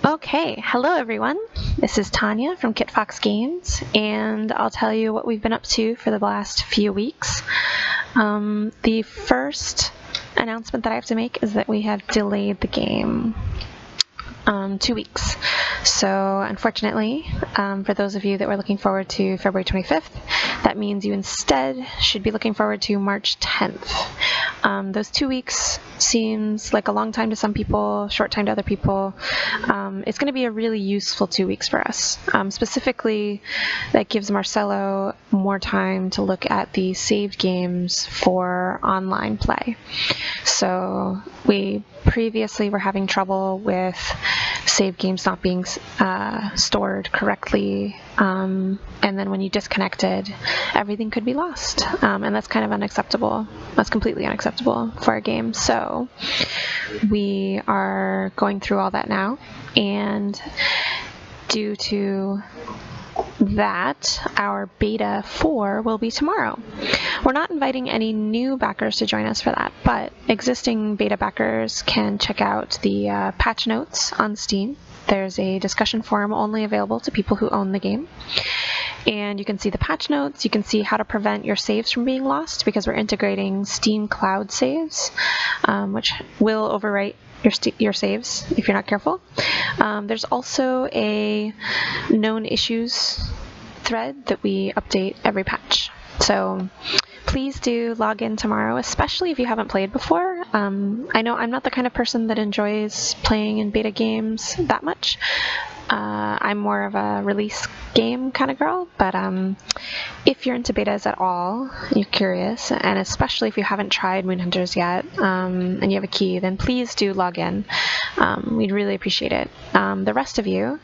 Okay, hello everyone. This is Tanya from KitFox Games, and I'll tell you what we've been up to for the last few weeks. The first announcement that I have to make is that we have delayed the game 2 weeks. So unfortunately, for those of you that were looking forward to February 25th, that means you instead should be looking forward to March 10th. Those 2 weeks seems like a long time to some people, short time to other people. It's going to be a really useful 2 weeks for us. Specifically, that gives Marcelo more time to look at the saved games for online play. So we previously were having trouble with save games not being stored correctly, and then when you disconnected, everything could be lost, and that's kind of unacceptable. That's completely unacceptable for a game. So we are going through all that now, and due to that, our beta 4 will be tomorrow. We're not inviting any new backers to join us for that, but existing beta backers can check out the patch notes on Steam. There's a discussion forum only available to people who own the game. And you can see the patch notes. You can see how to prevent your saves from being lost, because we're integrating Steam Cloud saves, which will overwrite your saves if you're not careful. There's also a known issues thread that we update every patch. So please do log in tomorrow, especially if you haven't played before. I know I'm not the kind of person that enjoys playing in beta games that much. I'm more of a release game kind of girl, but if you're into betas at all, you're curious, and especially if you haven't tried Moonhunters yet, and you have a key, then please do log in. We'd really appreciate it. The rest of you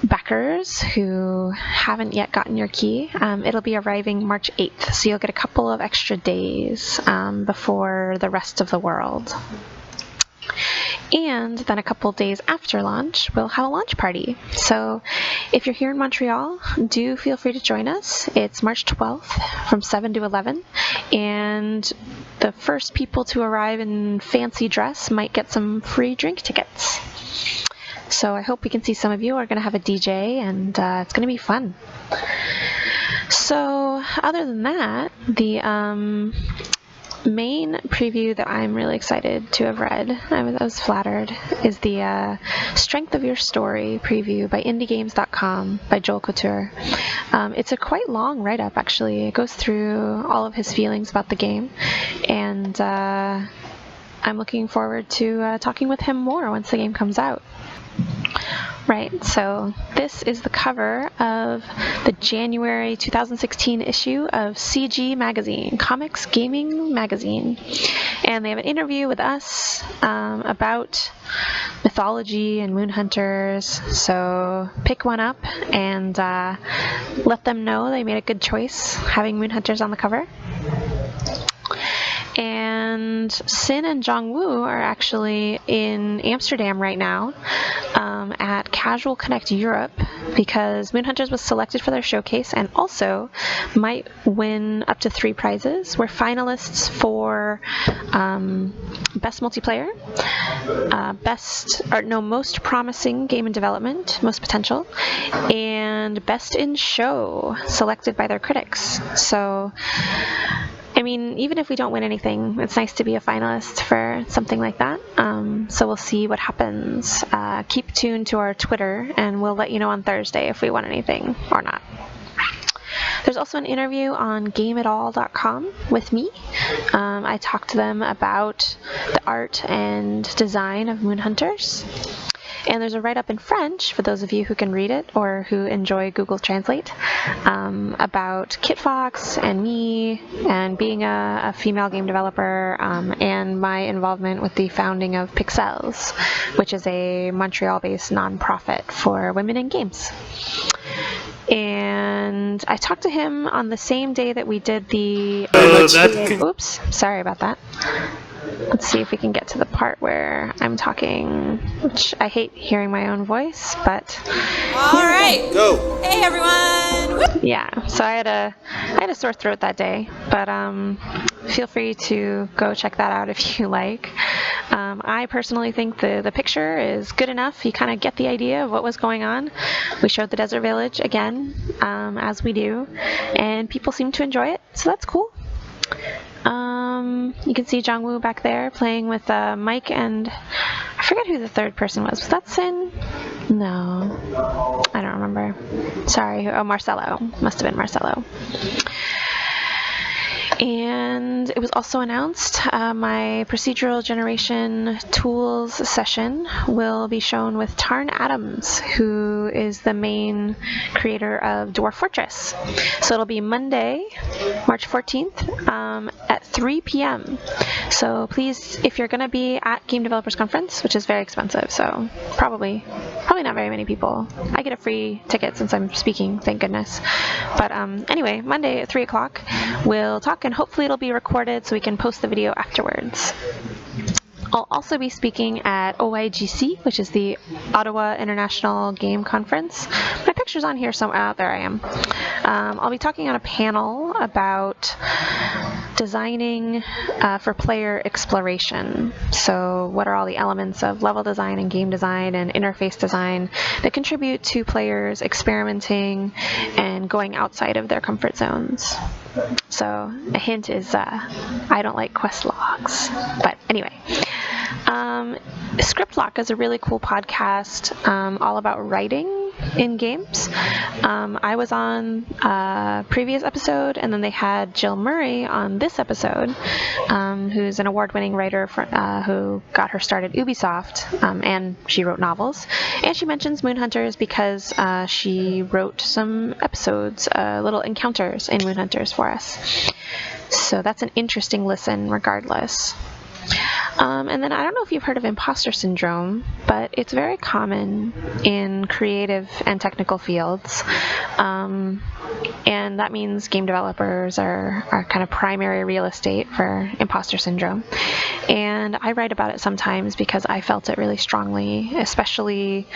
backers who haven't yet gotten your key, it'll be arriving March 8th, so you'll get a couple of extra days before the rest of the world. And then a couple days after launch, we'll have a launch party. So if you're here in Montreal, do feel free to join us. It's March 12th from 7 to 11, and the first people to arrive in fancy dress might get some free drink tickets. So I hope we can see some of you. We're going to have a DJ, and it's going to be fun. So other than that, the main preview that I'm really excited to have read, I was flattered, is the Strength of Your Story preview by indiegames.com by Joel Couture. It's a quite long write-up, actually. It goes through all of his feelings about the game, and I'm looking forward to talking with him more once the game comes out. Right, so this is the cover of the January 2016 issue of CG Magazine, Comics Gaming Magazine. And they have an interview with us about mythology and Moonhunters. So pick one up and let them know they made a good choice having Moonhunters on the cover. And Sin and Jongwoo are actually in Amsterdam right now at Casual Connect Europe, because Moonhunters was selected for their showcase and also might win up to 3 prizes. We're finalists for Best Multiplayer, Most Promising Game in Development, Most Potential, and Best in Show, selected by their critics. So I mean, even if we don't win anything, it's nice to be a finalist for something like that. So we'll see what happens. Keep tuned to our Twitter, and we'll let you know on Thursday if we won anything or not. There's also an interview on GameItAll.com with me. I talked to them about the art and design of Moonhunters. And there's a write-up in French, for those of you who can read it or who enjoy Google Translate, about KitFox and me and being a female game developer, and my involvement with the founding of Pixels, which is a Montreal-based nonprofit for women in games. And I talked to him on the same day that we did the... Oops, sorry about that. let's see if we can get to the part where I'm talking, which I hate hearing my own voice, but all right, go. Hey everyone. Yeah, so I had a sore throat that day, but feel free to go check that out if you like. I personally think the picture is good enough. You kind of get the idea of what was going on. We showed the desert village again, as we do, and people seem to enjoy it, so that's cool. You can see Jongwoo back there playing with Mike and I forget who the third person was. Was that Sin? No, I don't remember. Sorry. Oh, Marcelo. Must have been Marcelo. And it was also announced my procedural generation tools session will be shown with Tarn Adams, who is the main creator of Dwarf Fortress. So it'll be Monday, March 14th at 3 p.m. So please, if you're going to be at Game Developers Conference, which is very expensive, so probably not very many people. I get a free ticket since I'm speaking, thank goodness. But anyway, Monday at 3 o'clock, we'll talk, and hopefully it'll be recorded so we can post the video afterwards. I'll also be speaking at OIGC, which is the Ottawa International Game Conference. My picture's on here somewhere. There I am. I'll be talking on a panel about designing for player exploration. So what are all the elements of level design and game design and interface design that contribute to players experimenting and going outside of their comfort zones? So a hint is I don't like quest logs. But anyway. Script Lock is a really cool podcast all about writing in games. I was on a previous episode, and then they had Jill Murray on this episode, who's an award-winning writer who got her start at Ubisoft, and she wrote novels. And she mentions Moonhunters because she wrote some episodes, little encounters in Moonhunters for us. So that's an interesting listen regardless. And then I don't know if you've heard of imposter syndrome, but it's very common in creative and technical fields. And that means game developers are kind of primary real estate for imposter syndrome. And I write about it sometimes because I felt it really strongly, especially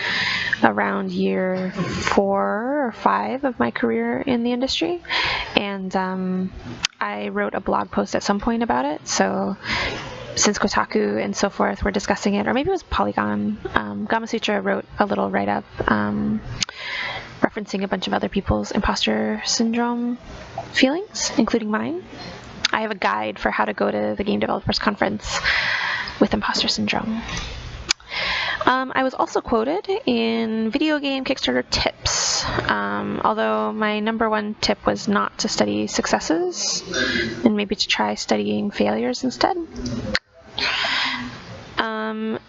around year 4 or 5 of my career in the industry. And I wrote a blog post at some point about it. So since Kotaku and so forth were discussing it, or maybe it was Polygon, Gamasutra wrote a little write-up referencing a bunch of other people's imposter syndrome feelings, including mine. I have a guide for how to go to the Game Developers Conference with imposter syndrome. I was also quoted in video game Kickstarter tips, although my number one tip was not to study successes and maybe to try studying failures instead.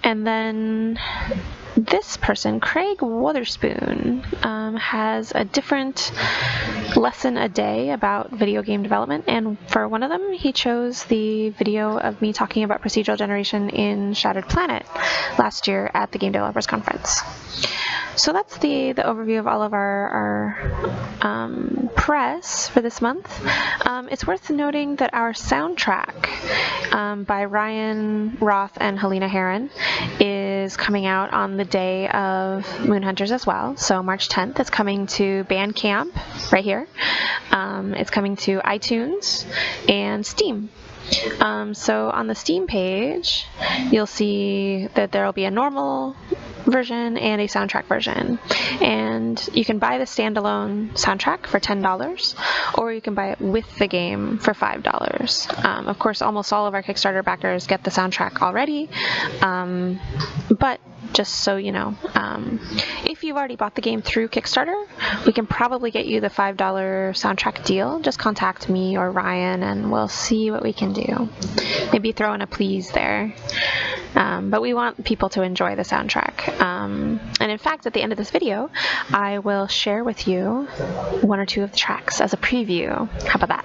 And then this person, Craig Wotherspoon, has a different lesson a day about video game development, and for one of them he chose the video of me talking about procedural generation in Shattered Planet last year at the Game Developers Conference. So that's the overview of all of our press for this month. It's worth noting that our soundtrack by Ryan Roth and Helena Herron is coming out on the day of Moonhunters as well. So March 10th, it's coming to Bandcamp right here. It's coming to iTunes and Steam. So on the Steam page, you'll see that there will be a normal version and a soundtrack version, and you can buy the standalone soundtrack for $10, or you can buy it with the game for $5. Of course, almost all of our Kickstarter backers get the soundtrack already, but just so you know, if you've already bought the game through Kickstarter, we can probably get you the $5 soundtrack deal. Just contact me or Ryan and we'll see what we can do. Maybe throw in a please there. But we want people to enjoy the soundtrack. And in fact, at the end of this video, I will share with you 1 or 2 of the tracks as a preview. How about that?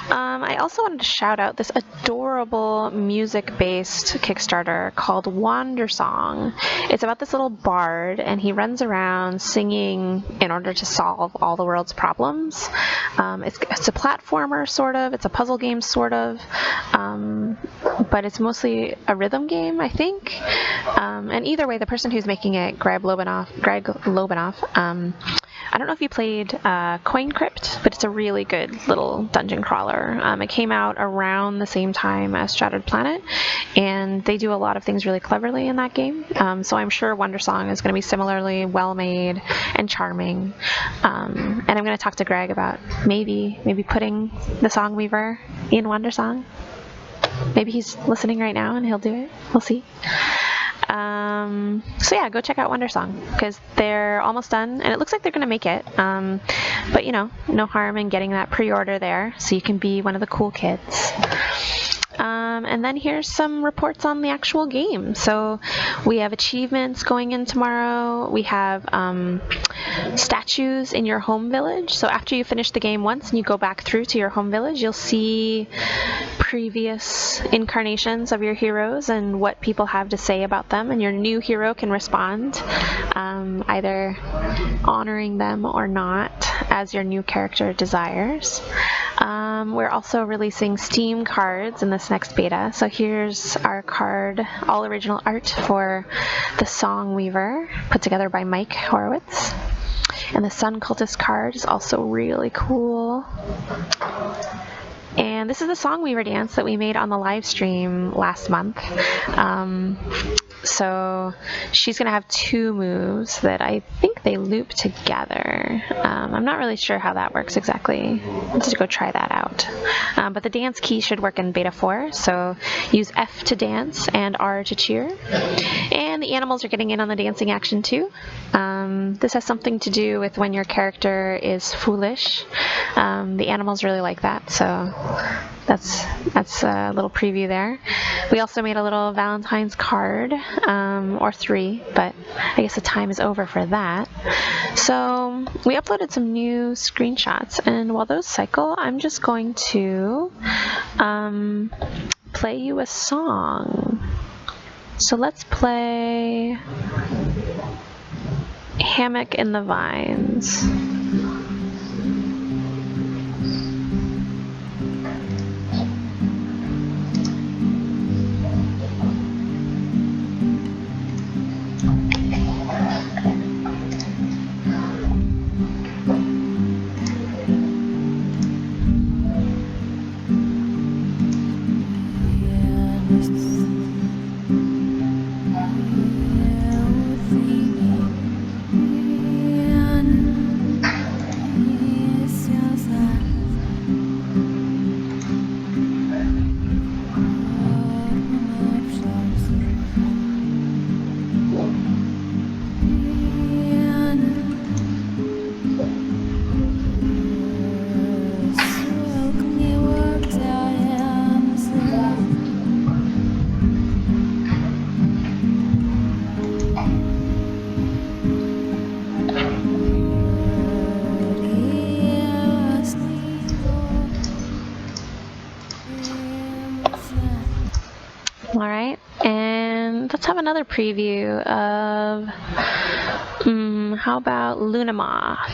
I also wanted to shout out this adorable music-based Kickstarter called Wander Song. It's about this little bard, and he runs around singing in order to solve all the world's problems. It's a platformer, sort of. It's a puzzle game, sort of. But it's mostly a rhythm game, I think. And either way, the person who's making it, Greg Lobanoff, I don't know if you played Coin Crypt, but it's a really good little dungeon crawler. It came out around the same time as Shattered Planet, and they do a lot of things really cleverly in that game. So I'm sure Wonder Song is going to be similarly well made and charming. And I'm going to talk to Greg about maybe putting the Song Weaver in Wonder Song. Maybe he's listening right now and he'll do it. We'll see. So yeah, go check out Wonder Song because they're almost done and it looks like they're going to make it. But you know, no harm in getting that pre-order there so you can be one of the cool kids. And then here's some reports on the actual game. So we have achievements going in tomorrow. We have statues in your home village. So after you finish the game once and you go back through to your home village, you'll see previous incarnations of your heroes and what people have to say about them. And your new hero can respond, either honoring them or not, as your new character desires. We're also releasing Steam cards in this next beta. So here's our card, all original art for the Song Weaver, put together by Mike Horowitz. And the Sun Cultist card is also really cool. And this is the Song Weaver dance that we made on the live stream last month. So she's going to have two moves that I think they loop together. I'm not really sure how that works exactly. Let's go try that out. But the dance key should work in beta 4. So use F to dance and R to cheer. And the animals are getting in on the dancing action too. This has something to do with when your character is foolish. The animals really like that. So that's a little preview there. We also made a little Valentine's card, or 3, but I guess the time is over for that. So we uploaded some new screenshots, and while those cycle, I'm just going to play you a song. So let's play Hammock in the Vines. Alright, and let's have another preview of, how about Luna Moth?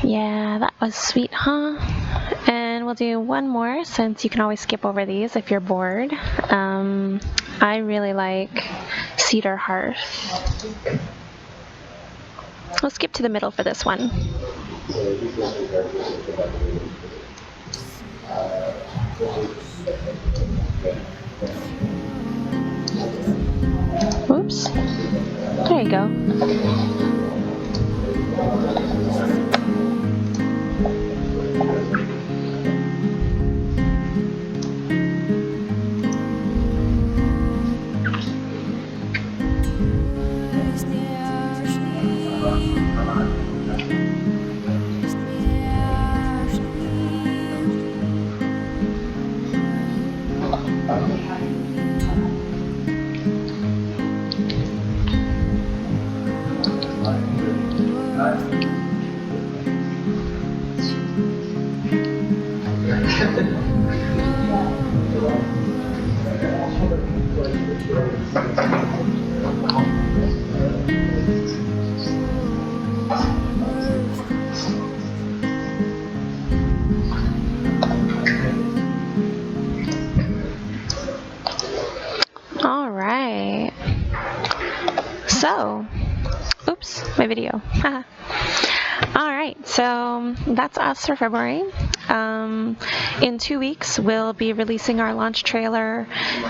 Yeah, that was sweet, huh? And we'll do one more since you can always skip over these if you're bored. I really like Cedar Hearth. We'll skip to the middle for this one. Oops. There you go. All right. So, oops, my video. All right, so that's us for February. In 2 weeks, we'll be releasing our launch trailer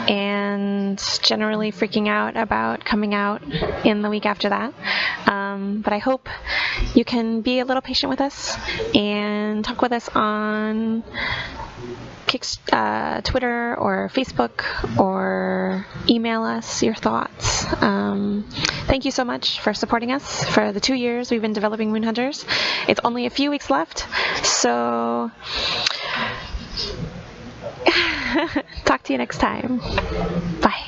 and generally freaking out about coming out in the week after that. But I hope you can be a little patient with us and talk with us on Twitter or Facebook, or email us your thoughts. Thank you so much for supporting us for the 2 years we've been developing Moon Hunters. It's only a few weeks left, so talk to you next time. Bye.